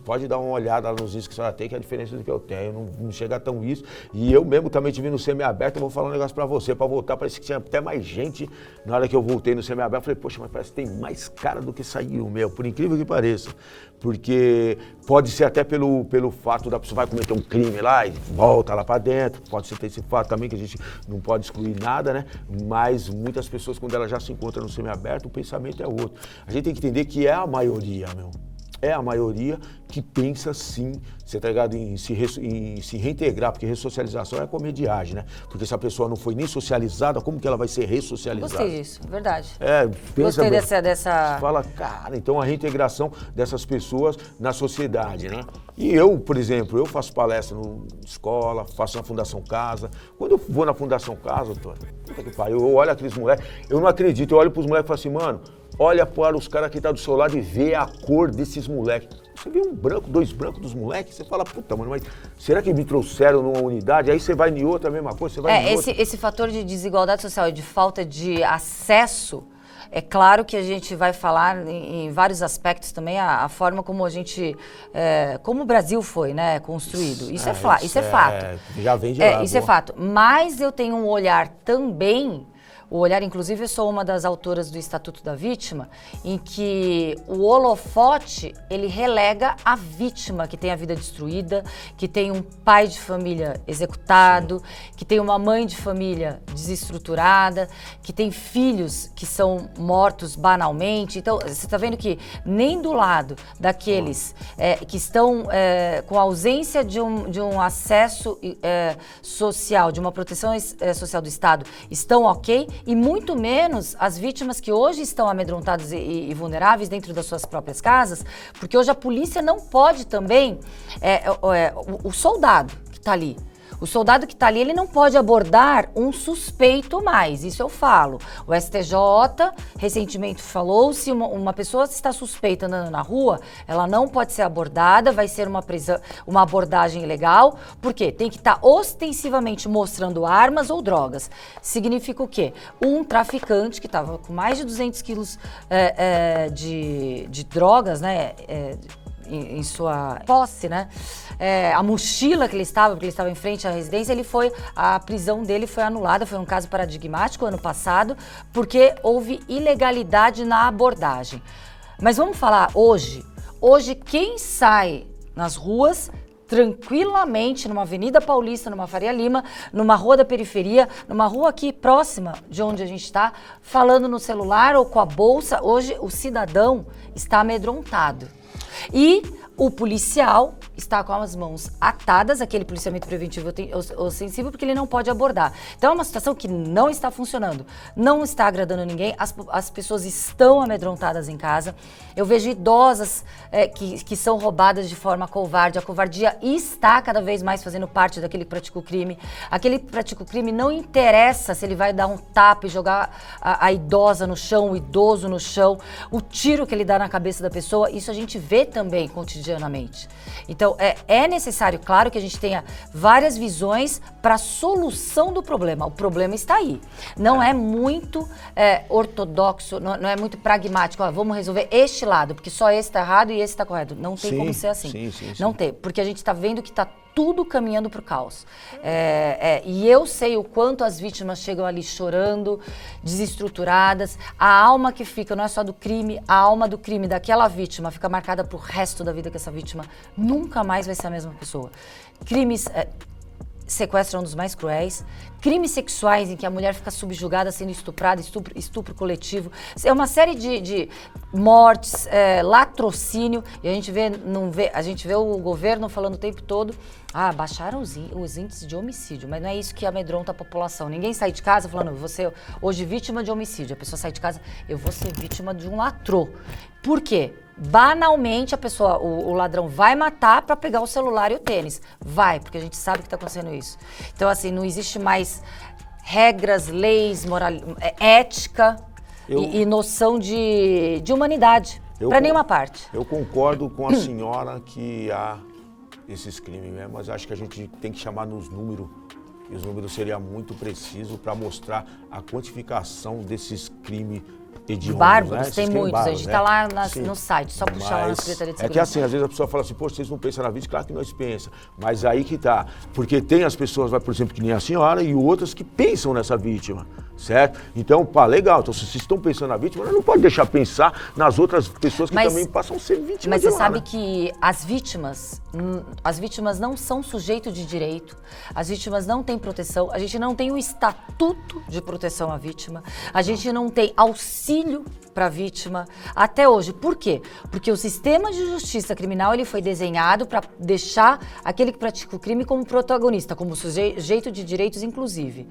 Pode dar uma olhada nos índices que a senhora tem, que é a diferença do que eu tenho. Não chega tão isso. E eu mesmo também tive no semiaberto, eu vou falar um negócio pra você. Pra voltar, parece que tinha até mais gente. Na hora que eu voltei no semiaberto, eu falei, poxa, mas parece que tem mais cara do que saiu, meu. Por incrível que pareça. Porque pode ser até pelo fato da pessoa vai cometer um crime lá e volta lá pra dentro. Pode ser esse fato também, que a gente não pode excluir nada, né? Mas muitas pessoas, quando elas já se encontram no semiaberto, o pensamento é outro. A gente tem que entender que é a maioria, meu. É a maioria que pensa sim, você tá ligado, em se reintegrar, porque ressocialização é comediagem, né? Porque se a pessoa não foi nem socializada, como que ela vai ser ressocializada? Gostei disso, verdade. Pensa Gostei dessa... Você fala, cara, então a reintegração dessas pessoas na sociedade, né? E eu, por exemplo, eu faço palestra na escola, faço na Fundação Casa. Quando eu vou na Fundação Casa, doutor, puta que pariu, eu olho aqueles moleques, eu não acredito, eu olho pros moleques e falo assim, mano, olha para os caras que estão do seu lado e vê a cor desses moleques. Você vê um branco, 2 brancos dos moleques, você fala, puta, mano, mas será que me trouxeram numa unidade? Aí você vai em outra, a mesma coisa, você vai em outra. Esse fator de desigualdade social e de falta de acesso, é claro que a gente vai falar em vários aspectos também, a forma como a gente, como o Brasil foi, né, construído. Isso é fato. Já vem de lá. Isso é fato. Mas eu tenho um olhar também... O olhar, inclusive, eu sou uma das autoras do Estatuto da Vítima, em que o holofote, ele relega a vítima que tem a vida destruída, que tem um pai de família executado, que tem uma mãe de família desestruturada, que tem filhos que são mortos banalmente. Então, você está vendo que nem do lado daqueles que estão com ausência de um acesso social, de uma proteção social do Estado, estão ok, e muito menos as vítimas que hoje estão amedrontadas e vulneráveis dentro das suas próprias casas, porque hoje a polícia não pode também, o soldado que está ali, ele não pode abordar um suspeito mais, isso eu falo. O STJ recentemente falou, se uma pessoa está suspeita andando na rua, ela não pode ser abordada, vai ser uma abordagem ilegal, porque tem que estar ostensivamente mostrando armas ou drogas. Significa o quê? Um traficante que estava com mais de 200 quilos de drogas, né, em sua posse, né? A mochila que ele estava, porque ele estava em frente à residência, a prisão dele foi anulada, foi um caso paradigmático ano passado, porque houve ilegalidade na abordagem. Mas vamos falar hoje. Hoje, quem sai nas ruas tranquilamente, numa Avenida Paulista, numa Faria Lima, numa rua da periferia, numa rua aqui próxima de onde a gente está, falando no celular ou com a bolsa, hoje o cidadão está amedrontado. E o policial está com as mãos atadas, aquele policiamento preventivo ostensivo, porque ele não pode abordar. Então é uma situação que não está funcionando, não está agradando ninguém, as pessoas estão amedrontadas em casa. Eu vejo idosas que são roubadas de forma covarde. A covardia está cada vez mais fazendo parte daquele que pratica o crime. Aquele que pratica o crime não interessa se ele vai dar um tapa e jogar a idosa no chão, o idoso no chão, o tiro que ele dá na cabeça da pessoa, isso a gente vê também cotidianamente. Então, é necessário, claro, que a gente tenha várias visões para a solução do problema. O problema está aí. Não é muito ortodoxo, não é muito pragmático. Vamos resolver este lado, porque só esse está errado e esse está correto. Não tem como ser assim. Sim. Não tem, porque a gente está vendo que está tudo caminhando para o caos. E eu sei o quanto as vítimas chegam ali chorando, desestruturadas. A alma que fica, não é só do crime, a alma do crime daquela vítima fica marcada pro resto da vida, que essa vítima nunca mais vai ser a mesma pessoa. Crimes... sequestro é um dos mais cruéis, crimes sexuais em que a mulher fica subjugada, sendo estuprada, estupro coletivo, é uma série de mortes, latrocínio, e a gente vê o governo falando o tempo todo, baixaram os índices de homicídio, mas não é isso que amedronta a população. Ninguém sai de casa falando, você hoje vítima de homicídio, a pessoa sai de casa, eu vou ser vítima de um latrô. Por quê? Banalmente, a pessoa, o ladrão vai matar para pegar o celular e o tênis. Vai, porque a gente sabe que está acontecendo isso. Então, assim, não existe mais regras, leis, ética e noção de humanidade para nenhuma parte. Eu concordo com a senhora que há esses crimes mesmo, mas acho que a gente tem que chamar nos números, e os números seriam muito precisos para mostrar a quantificação desses crimes hediondos, bárbaros, né? Tem muitos, bárbaros, a gente está lá no site, só puxar lá na Secretaria de Segurança. É que assim, às vezes a pessoa fala assim, pô, vocês não pensam na vítima, claro que nós pensamos, mas aí que tá, porque tem as pessoas, por exemplo, que nem a senhora, e outras que pensam nessa vítima, certo? Então, legal, então se vocês estão pensando na vítima, não pode deixar pensar nas outras pessoas que também passam a ser vítimas. Mas você sabe que as vítimas não são sujeito de direito, as vítimas não têm proteção, a gente não tem o estatuto de proteção à vítima, a gente não tem auxílio para a vítima até hoje. Por quê? Porque o sistema de justiça criminal ele foi desenhado para deixar aquele que pratica o crime como protagonista, como sujeito de direitos, inclusive,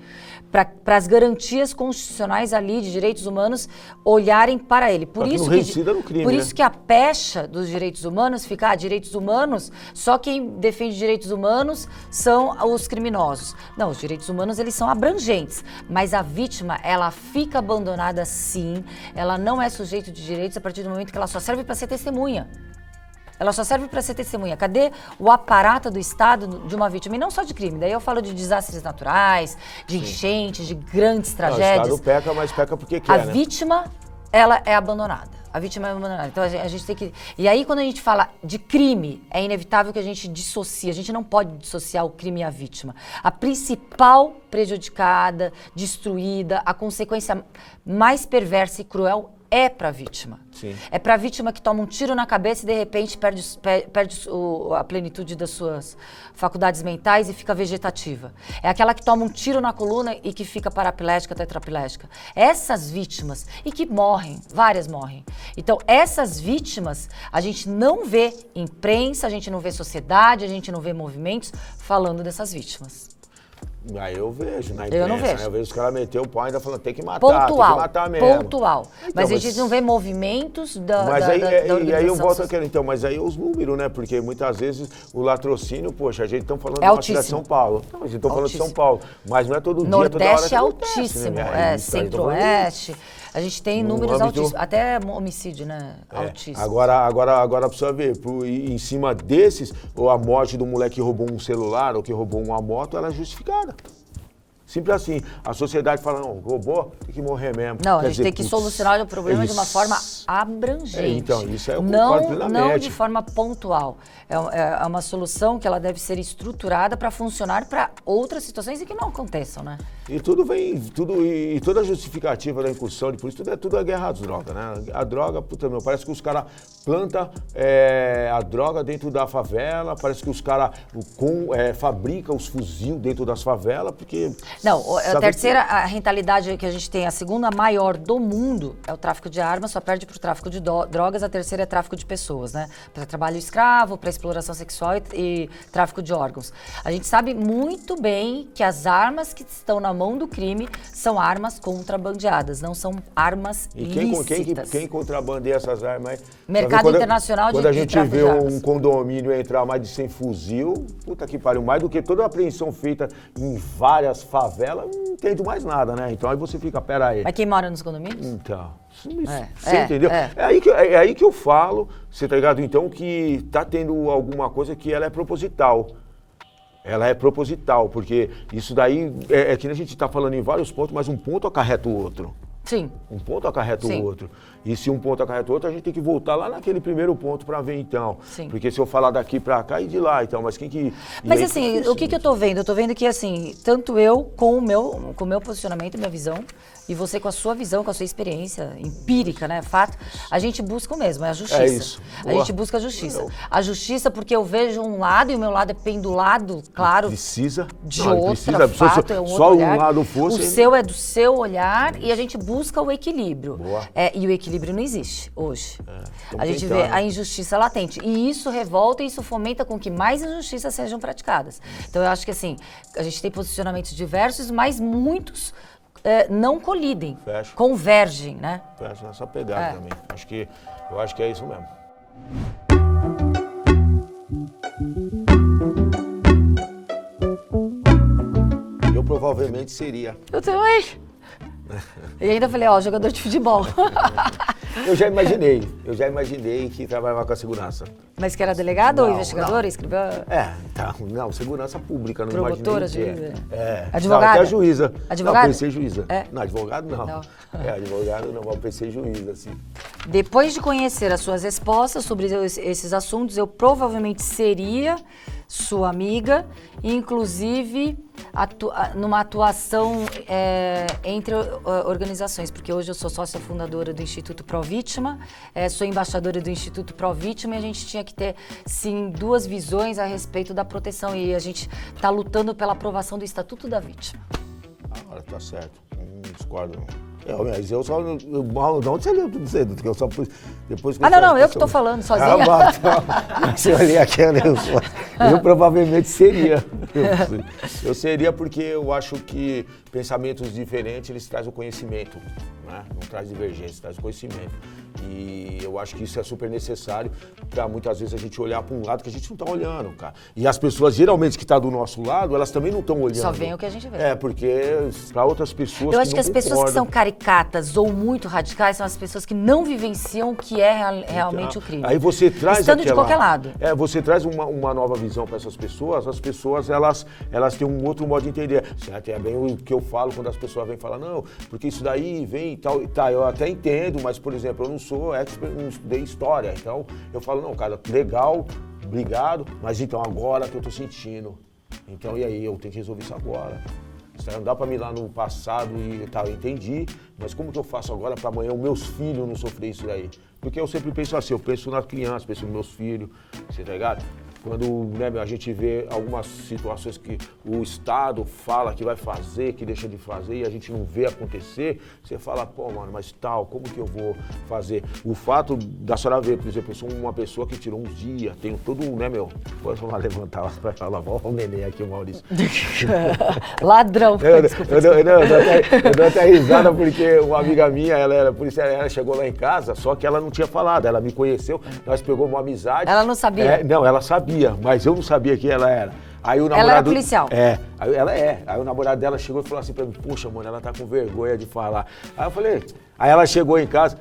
para as garantias constitucionais ali de direitos humanos olharem para ele. Por isso que a pecha dos direitos humanos fica, direitos humanos, só quem defende direitos humanos são os criminosos. Não, os direitos humanos eles são abrangentes, mas a vítima ela fica abandonada sim. Ela não é sujeito de direitos a partir do momento que ela só serve para ser testemunha. Ela só serve para ser testemunha. Cadê o aparato do Estado de uma vítima? E não só de crime. Daí eu falo de desastres naturais, de enchentes, de grandes tragédias. O Estado peca, mas peca porque quer, A vítima, ela é abandonada. A vítima é abandonada. Então a gente tem que... E aí quando a gente fala de crime, é inevitável que a gente dissocie. A gente não pode dissociar o crime e a vítima. A principal prejudicada, destruída, a consequência mais perversa e cruel é para a vítima. Sim. É para a vítima que toma um tiro na cabeça e de repente perde a plenitude das suas faculdades mentais e fica vegetativa. É aquela que toma um tiro na coluna e que fica paraplégica, tetraplégica. Essas vítimas, e que morrem, várias morrem. Então, essas vítimas, a gente não vê imprensa, a gente não vê sociedade, a gente não vê movimentos falando dessas vítimas. Aí eu vejo na imprensa, eu não vejo. Né? Eu vejo os caras meter o pau e ainda falando, tem que matar, pontual, tem que matar mesmo. Pontual. Então, mas a gente não vê movimentos da organização. E aí eu volto social. àquele, então, mas aí os números, né? Porque muitas vezes o latrocínio, poxa, a gente está falando de uma cidade de São Paulo. Não, a gente está falando de São Paulo, mas não é todo dia, Nordeste toda hora é altíssimo, Centro-Oeste. A gente tem números altíssimos, até homicídio, né? Altíssimo. Agora precisa ver, em cima desses, ou a morte do moleque que roubou um celular ou que roubou uma moto, ela é justificada. Simples assim. A sociedade fala, não, robô tem que morrer mesmo. Não, a gente tem que solucionar o problema de uma forma abrangente. Então, isso é o concordo não de forma pontual. É uma solução que ela deve ser estruturada para funcionar para outras situações e que não aconteçam, né? E e toda a justificativa da incursão de polícia, tudo é guerra às drogas, né? A droga, puta meu, parece que os caras plantam a droga dentro da favela, parece que os caras fabricam os fuzil dentro das favelas, porque... Não, a rentalidade que a gente tem, a segunda maior do mundo é o tráfico de armas, só perde para o tráfico de drogas, a terceira é tráfico de pessoas, né? Para trabalho escravo, para exploração sexual e tráfico de órgãos. A gente sabe muito bem que as armas que estão na mão do crime são armas contrabandeadas, não são armas lícitas. Quem contrabandeia essas armas? Mercado internacional de tráfico de armas. Quando a gente vê um condomínio entrar mais de 100 fuzil, puta que pariu, mais do que toda a apreensão feita em várias favelas, não entendo mais nada, né? Então aí você fica, pera aí. Mas quem mora nos condomínios? Então, você entendeu? É aí que eu falo, você tá ligado? Então que tá tendo alguma coisa que ela é proposital. Ela é proposital, porque isso daí é que a gente está falando em vários pontos, mas um ponto acarreta o outro. Sim. Um ponto acarreta o outro. E se um ponto acarreta o outro, a gente tem que voltar lá naquele primeiro ponto para ver então. Sim. Porque se eu falar daqui para cá e de lá, então, mas quem que... Mas assim, o que eu tô vendo? Eu tô vendo que assim, tanto eu com o meu posicionamento, minha visão, e você com a sua visão, com a sua experiência empírica, né, fato, a gente busca o mesmo, é a justiça. É isso. A gente busca a justiça. A justiça porque eu vejo um lado e o meu lado é pendulado, claro, precisa de outra, fato, é um outro só olhar. Um lado fosse... O seu é do seu olhar e a gente busca o equilíbrio. Boa. E o equilíbrio não existe hoje. A gente tentando. vê a injustiça latente. E isso revolta e isso fomenta com que mais injustiças sejam praticadas. Então eu acho que assim, a gente tem posicionamentos diversos, mas muitos não colidem, convergem, né? Fecha nessa pegada também. Eu acho que é isso mesmo. Eu provavelmente seria. Eu também. E ainda falei, jogador de futebol. Eu já imaginei que trabalhava com a segurança. Mas que era delegado ou investigador? Escreveu? Não, segurança pública, não promotora, imaginei. Advogada? Não, até juíza. Advogada? Não, pensei juíza. Não, advogado não. Advogado não, mas pensei juíza, assim. Depois de conhecer as suas respostas sobre esses assuntos, eu provavelmente seria sua amiga, inclusive numa atuação entre organizações, porque hoje eu sou sócia fundadora do Instituto Pró-Vítima, sou embaixadora do Instituto Pró-Vítima e a gente tinha que ter, sim, duas visões a respeito da proteção e a gente está lutando pela aprovação do Estatuto da Vítima. Tá certo, não discordo não. Mas eu só... De onde você leu tudo isso aí? Porque eu só depois que eu que estou falando sozinha. Se eu olhei aqui, eu provavelmente seria. Eu seria porque eu acho que pensamentos diferentes, eles trazem o conhecimento, né? Não traz divergência, traz o conhecimento. E eu acho que isso é super necessário para muitas vezes a gente olhar para um lado que a gente não está olhando, cara. E as pessoas, geralmente, que estão do nosso lado, elas também não estão olhando. Só veem o que a gente vê. Porque para outras pessoas eu acho que as pessoas que são caricatas ou muito radicais são as pessoas que não vivenciam o que é realmente o crime. Aí você traz estando de qualquer lado. Você traz uma nova visão para essas pessoas, as pessoas, elas têm um outro modo de entender. Certo? É bem o que eu falo quando as pessoas vêm falar, não, porque isso daí vem e tal, tá, eu até entendo, mas, por exemplo, eu não sou expert, não estudei história, então eu falo, não, cara, legal, obrigado, mas então agora que eu tô sentindo, então e aí, eu tenho que resolver isso agora. Não dá para mim ir lá no passado e tal, eu entendi, mas como que eu faço agora para amanhã os meus filhos não sofrerem isso daí? Porque eu sempre penso assim, eu penso nas crianças, penso nos meus filhos, você tá ligado? Quando a gente vê algumas situações que o Estado fala que vai fazer, que deixa de fazer e a gente não vê acontecer, você fala, pô, mano, mas tal, como que eu vou fazer? O fato da senhora ver, por exemplo, eu sou uma pessoa que tirou uns dias, tenho todo, depois vamos levantar, vai falar, ó o neném aqui, o Maurício. Ladrão. Eu dou até risada porque uma amiga minha, ela era policial, ela chegou lá em casa, só que ela não tinha falado, ela me conheceu, nós pegamos uma amizade. Ela não sabia? Não, ela sabia. Mas eu não sabia quem ela era. Aí o namorado, ela era policial? Ela é. Aí o namorado dela chegou e falou assim pra mim, puxa, mano, ela tá com vergonha de falar. Aí eu falei, aí ela chegou em casa,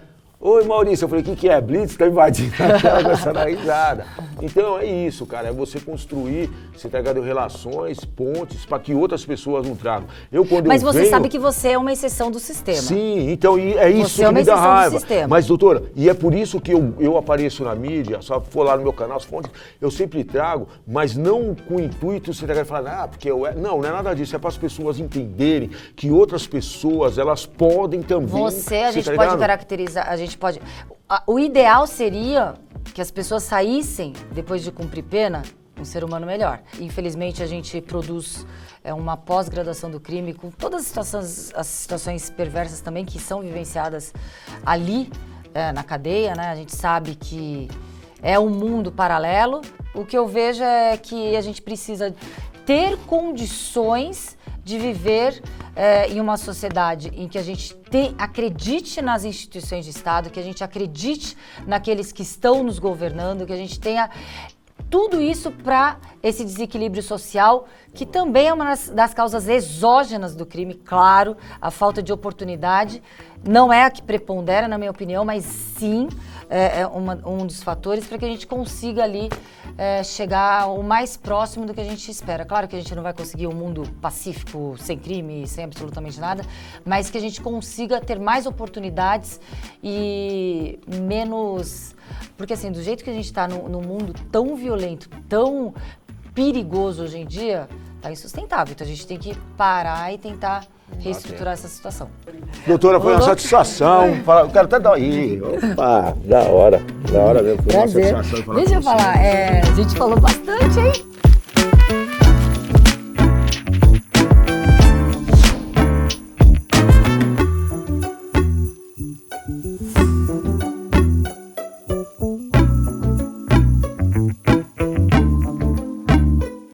Oi, Maurício. Eu falei, o que é? Blitz? Tá invadindo a tela, começando a risada. Então é isso, cara. É você construir, você tá ligado, relações, pontes, para que outras pessoas não tragam. Mas você sabe que você é uma exceção do sistema. Sim, então é isso que me dá raiva. Mas, doutora, e é por isso que eu apareço na mídia, só for lá no meu canal, as fontes, eu sempre trago, mas não com o intuito de você tá falar, porque não é nada disso, é para as pessoas entenderem que outras pessoas, elas podem também... A gente pode caracterizar, o ideal seria que as pessoas saíssem, depois de cumprir pena, um ser humano melhor. Infelizmente, a gente produz uma pós-graduação do crime com todas as situações perversas também que são vivenciadas ali na cadeia, né? A gente sabe que é um mundo paralelo. O que eu vejo é que a gente precisa ter condições de viver em uma sociedade em que a gente acredite nas instituições de Estado, que a gente acredite naqueles que estão nos governando, que a gente tenha tudo isso para esse desequilíbrio social, que também é uma das causas exógenas do crime. Claro, a falta de oportunidade não é a que prepondera, na minha opinião, mas sim é um dos fatores para que a gente consiga ali chegar o mais próximo do que a gente espera. Claro que a gente não vai conseguir um mundo pacífico, sem crime, sem absolutamente nada, mas que a gente consiga ter mais oportunidades e menos... Porque assim, do jeito que a gente está num mundo tão violento, tão perigoso hoje em dia, tá insustentável. Então a gente tem que parar e tentar reestruturar essa situação. Doutora, foi uma satisfação. O cara até daí. Opa, da hora mesmo. Foi uma satisfação falar com você. Deixa eu falar, a gente falou bastante, hein?